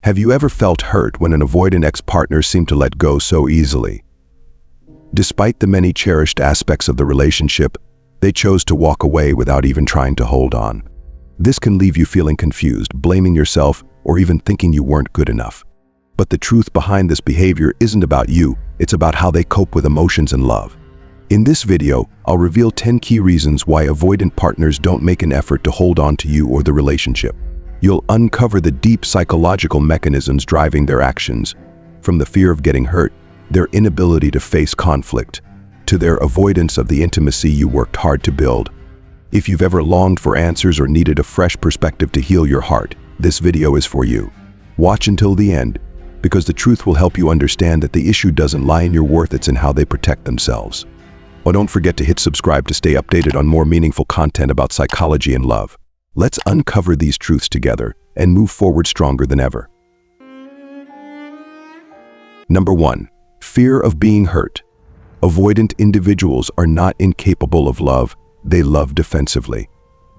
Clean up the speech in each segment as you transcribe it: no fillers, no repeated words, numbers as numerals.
Have you ever felt hurt when an avoidant ex-partner seemed to let go so easily? Despite the many cherished aspects of the relationship, they chose to walk away without even trying to hold on. This can leave you feeling confused, blaming yourself, or even thinking you weren't good enough. But the truth behind this behavior isn't about you, it's about how they cope with emotions and love. In this video, I'll reveal 10 key reasons why avoidant partners don't make an effort to hold on to you or the relationship. You'll uncover the deep psychological mechanisms driving their actions, from the fear of getting hurt, their inability to face conflict, to their avoidance of the intimacy you worked hard to build. If you've ever longed for answers or needed a fresh perspective to heal your heart, this video is for you. Watch until the end, because the truth will help you understand that the issue doesn't lie in your worth, it's in how they protect themselves. Oh, don't forget to hit subscribe to stay updated on more meaningful content about psychology and love. Let's uncover these truths together and move forward stronger than ever. Number 1. Fear of being hurt. Avoidant individuals are not incapable of love, they love defensively.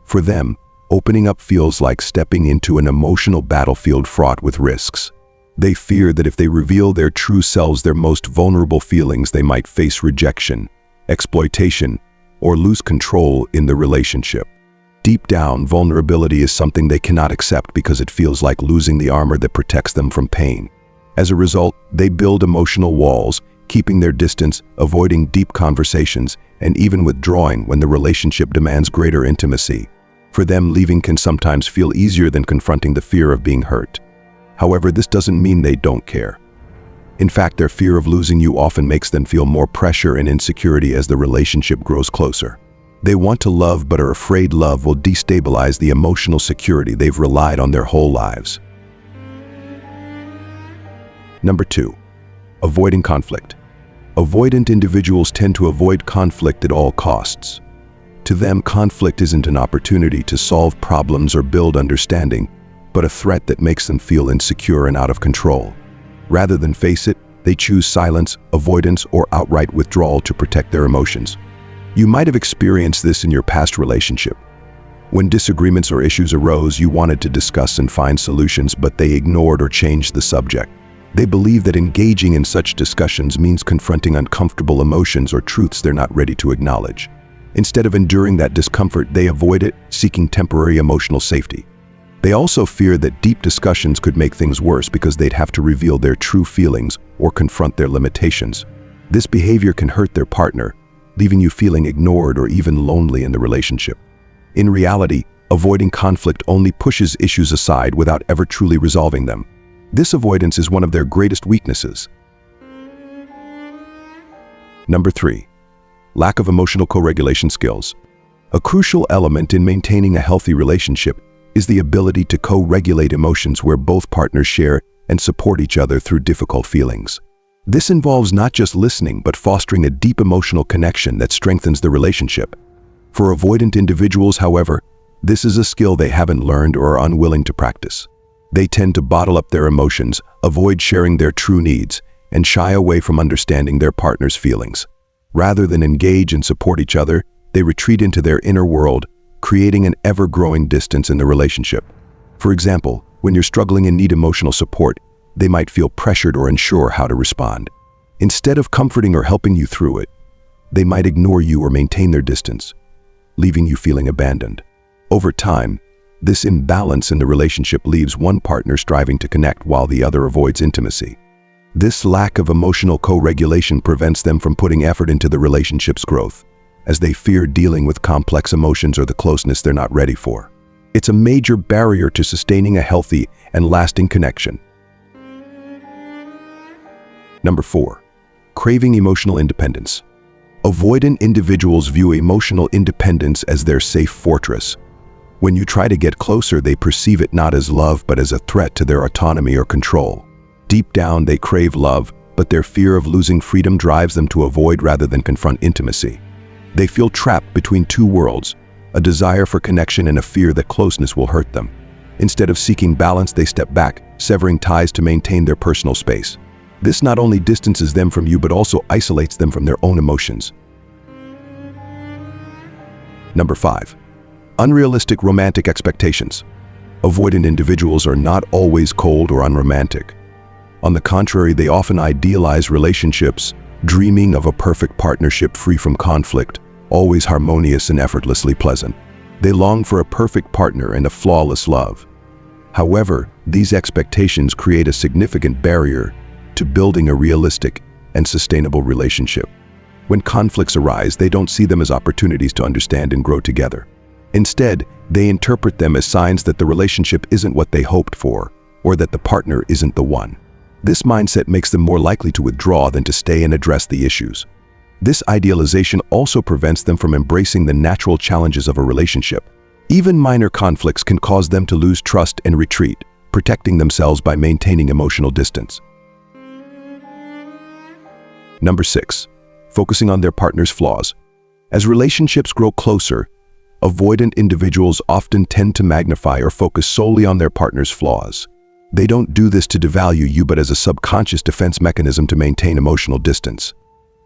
For them, opening up feels like stepping into an emotional battlefield fraught with risks. They fear that if they reveal their true selves, their most vulnerable feelings, they might face rejection, exploitation, or lose control in the relationship. Deep down, vulnerability is something they cannot accept because it feels like losing the armor that protects them from pain. As a result, they build emotional walls, keeping their distance, avoiding deep conversations, and even withdrawing when the relationship demands greater intimacy. For them, leaving can sometimes feel easier than confronting the fear of being hurt. However, this doesn't mean they don't care. In fact, their fear of losing you often makes them feel more pressure and insecurity as the relationship grows closer. They want to love but are afraid love will destabilize the emotional security they've relied on their whole lives. Number 2. Avoiding conflict. Avoidant individuals tend to avoid conflict at all costs. To them, conflict isn't an opportunity to solve problems or build understanding, but a threat that makes them feel insecure and out of control. Rather than face it, they choose silence, avoidance, or outright withdrawal to protect their emotions. You might have experienced this in your past relationship. When disagreements or issues arose, you wanted to discuss and find solutions, but they ignored or changed the subject. They believe that engaging in such discussions means confronting uncomfortable emotions or truths they're not ready to acknowledge. Instead of enduring that discomfort, they avoid it, seeking temporary emotional safety. They also fear that deep discussions could make things worse because they'd have to reveal their true feelings or confront their limitations. This behavior can hurt their partner, leaving you feeling ignored or even lonely in the relationship. In reality, avoiding conflict only pushes issues aside without ever truly resolving them. This avoidance is one of their greatest weaknesses. Number 3. Lack of emotional co-regulation skills. A crucial element in maintaining a healthy relationship is the ability to co-regulate emotions where both partners share and support each other through difficult feelings. This involves not just listening, but fostering a deep emotional connection that strengthens the relationship. For avoidant individuals, however, this is a skill they haven't learned or are unwilling to practice. They tend to bottle up their emotions, avoid sharing their true needs, and shy away from understanding their partner's feelings. Rather than engage and support each other, they retreat into their inner world, creating an ever-growing distance in the relationship. For example, when you're struggling and need emotional support, they might feel pressured or unsure how to respond. Instead of comforting or helping you through it, they might ignore you or maintain their distance, leaving you feeling abandoned. Over time, this imbalance in the relationship leaves one partner striving to connect while the other avoids intimacy. This lack of emotional co-regulation prevents them from putting effort into the relationship's growth, as they fear dealing with complex emotions or the closeness they're not ready for. It's a major barrier to sustaining a healthy and lasting connection. Number 4. Craving emotional independence. Avoidant individuals view emotional independence as their safe fortress. When you try to get closer, they perceive it not as love but as a threat to their autonomy or control. Deep down, they crave love, but their fear of losing freedom drives them to avoid rather than confront intimacy. They feel trapped between two worlds, a desire for connection and a fear that closeness will hurt them. Instead of seeking balance, they step back, severing ties to maintain their personal space. This not only distances them from you but also isolates them from their own emotions. Number 5. Unrealistic romantic expectations. Avoidant individuals are not always cold or unromantic. On the contrary, they often idealize relationships, dreaming of a perfect partnership free from conflict, always harmonious and effortlessly pleasant. They long for a perfect partner and a flawless love. However, these expectations create a significant barrier to building a realistic and sustainable relationship. When conflicts arise, they don't see them as opportunities to understand and grow together. Instead, they interpret them as signs that the relationship isn't what they hoped for, or that the partner isn't the one. This mindset makes them more likely to withdraw than to stay and address the issues. This idealization also prevents them from embracing the natural challenges of a relationship. Even minor conflicts can cause them to lose trust and retreat, protecting themselves by maintaining emotional distance. Number 6. Focusing on their partner's flaws. As relationships grow closer, avoidant individuals often tend to magnify or focus solely on their partner's flaws. They don't do this to devalue you, but as a subconscious defense mechanism to maintain emotional distance.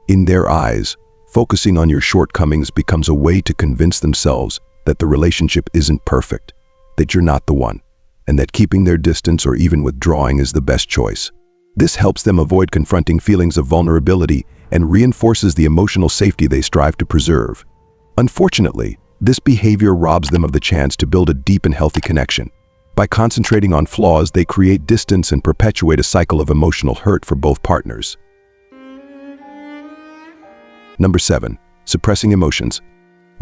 In their eyes, focusing on your shortcomings becomes a way to convince themselves that the relationship isn't perfect, that you're not the one, and that keeping their distance or even withdrawing is the best choice. This helps them avoid confronting feelings of vulnerability and reinforces the emotional safety they strive to preserve. Unfortunately, this behavior robs them of the chance to build a deep and healthy connection. By concentrating on flaws, they create distance and perpetuate a cycle of emotional hurt for both partners. Number 7. Suppressing emotions.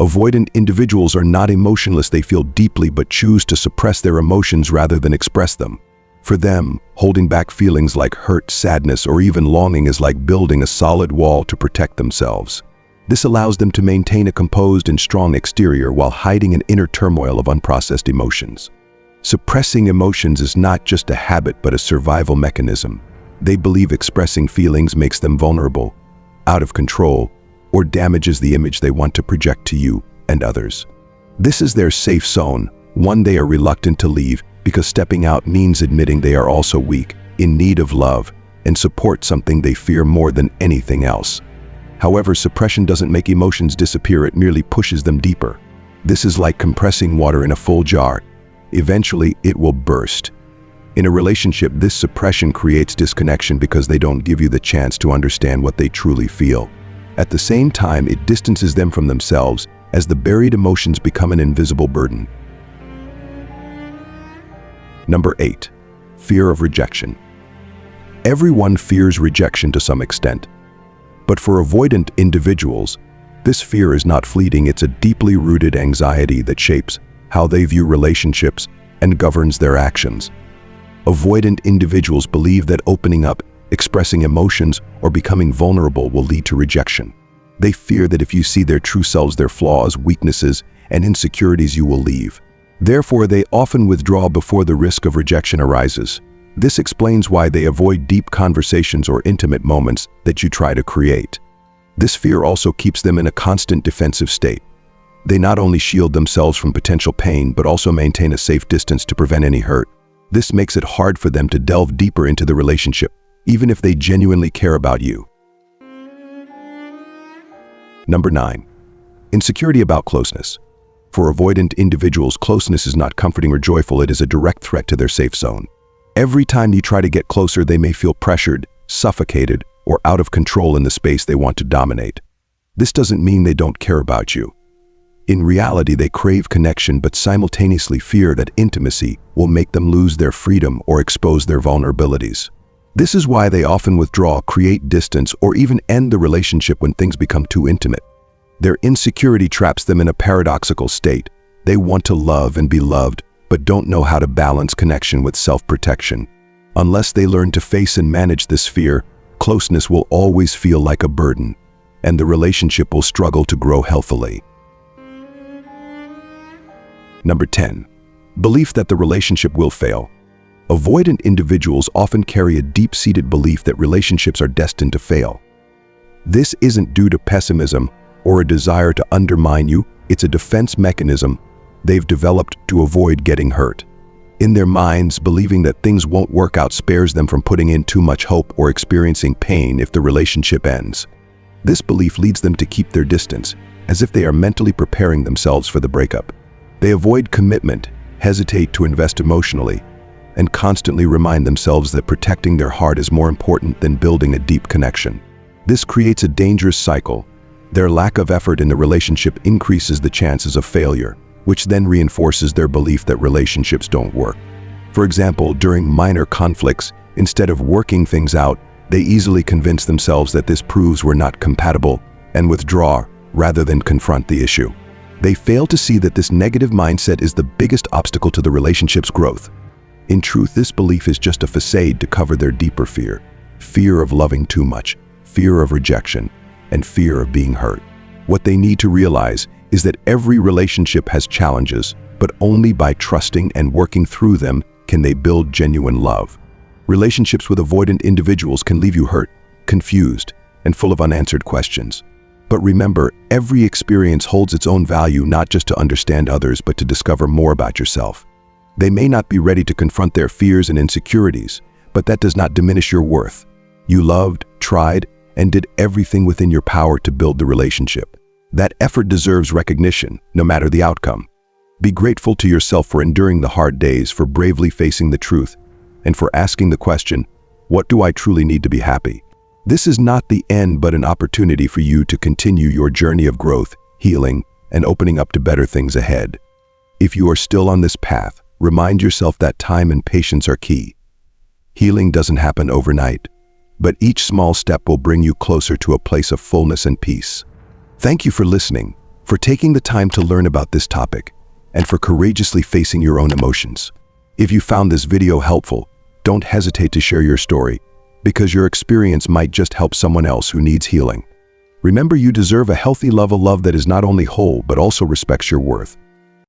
Avoidant individuals are not emotionless. They feel deeply but choose to suppress their emotions rather than express them. For them, holding back feelings like hurt, sadness, or even longing is like building a solid wall to protect themselves. This allows them to maintain a composed and strong exterior while hiding an inner turmoil of unprocessed emotions. Suppressing emotions is not just a habit but a survival mechanism. They believe expressing feelings makes them vulnerable, out of control, or damages the image they want to project to you and others. This is their safe zone, one they are reluctant to leave because stepping out means admitting they are also weak, in need of love, and support, something they fear more than anything else. However, suppression doesn't make emotions disappear, it merely pushes them deeper. This is like compressing water in a full jar. Eventually, it will burst. In a relationship, this suppression creates disconnection because they don't give you the chance to understand what they truly feel. At the same time, it distances them from themselves as the buried emotions become an invisible burden. Number 8. Fear of rejection. Everyone fears rejection to some extent. But for avoidant individuals, this fear is not fleeting. It's a deeply rooted anxiety that shapes how they view relationships and governs their actions. Avoidant individuals believe that opening up, expressing emotions, or becoming vulnerable will lead to rejection. They fear that if you see their true selves, their flaws, weaknesses, and insecurities, you will leave. Therefore, they often withdraw before the risk of rejection arises. This explains why they avoid deep conversations or intimate moments that you try to create. This fear also keeps them in a constant defensive state. They not only shield themselves from potential pain, but also maintain a safe distance to prevent any hurt. This makes it hard for them to delve deeper into the relationship, even if they genuinely care about you. Number 9. Insecurity about closeness. For avoidant individuals, closeness is not comforting or joyful. It is a direct threat to their safe zone. Every time you try to get closer, they may feel pressured, suffocated, or out of control in the space they want to dominate. This doesn't mean they don't care about you. In reality, they crave connection but simultaneously fear that intimacy will make them lose their freedom or expose their vulnerabilities. This is why they often withdraw, create distance, or even end the relationship when things become too intimate. Their insecurity traps them in a paradoxical state. They want to love and be loved, but don't know how to balance connection with self-protection. Unless they learn to face and manage this fear, closeness will always feel like a burden, and the relationship will struggle to grow healthily. Number 10. Belief that the relationship will fail. Avoidant individuals often carry a deep-seated belief that relationships are destined to fail. This isn't due to pessimism or a desire to undermine you. It's a defense mechanism they've developed to avoid getting hurt. In their minds, believing that things won't work out spares them from putting in too much hope or experiencing pain if the relationship ends. This belief leads them to keep their distance, as if they are mentally preparing themselves for the breakup. They avoid commitment, hesitate to invest emotionally, and constantly remind themselves that protecting their heart is more important than building a deep connection. This creates a dangerous cycle. Their lack of effort in the relationship increases the chances of failure, which then reinforces their belief that relationships don't work. For example, during minor conflicts, instead of working things out, they easily convince themselves that this proves we're not compatible and withdraw rather than confront the issue. They fail to see that this negative mindset is the biggest obstacle to the relationship's growth. In truth, this belief is just a facade to cover their deeper fear. Fear of loving too much, fear of rejection, and fear of being hurt. What they need to realize is that every relationship has challenges, but only by trusting and working through them can they build genuine love. Relationships with avoidant individuals can leave you hurt, confused, and full of unanswered questions. But remember, every experience holds its own value, not just to understand others, but to discover more about yourself. They may not be ready to confront their fears and insecurities, but that does not diminish your worth. You loved, tried, and did everything within your power to build the relationship. That effort deserves recognition, no matter the outcome. Be grateful to yourself for enduring the hard days, for bravely facing the truth, and for asking the question, what do I truly need to be happy? This is not the end, but an opportunity for you to continue your journey of growth, healing, and opening up to better things ahead. If you are still on this path, remind yourself that time and patience are key. Healing doesn't happen overnight, but each small step will bring you closer to a place of fullness and peace. Thank you for listening, for taking the time to learn about this topic, and for courageously facing your own emotions. If you found this video helpful, don't hesitate to share your story, because your experience might just help someone else who needs healing. Remember, you deserve a healthy love that is not only whole, but also respects your worth.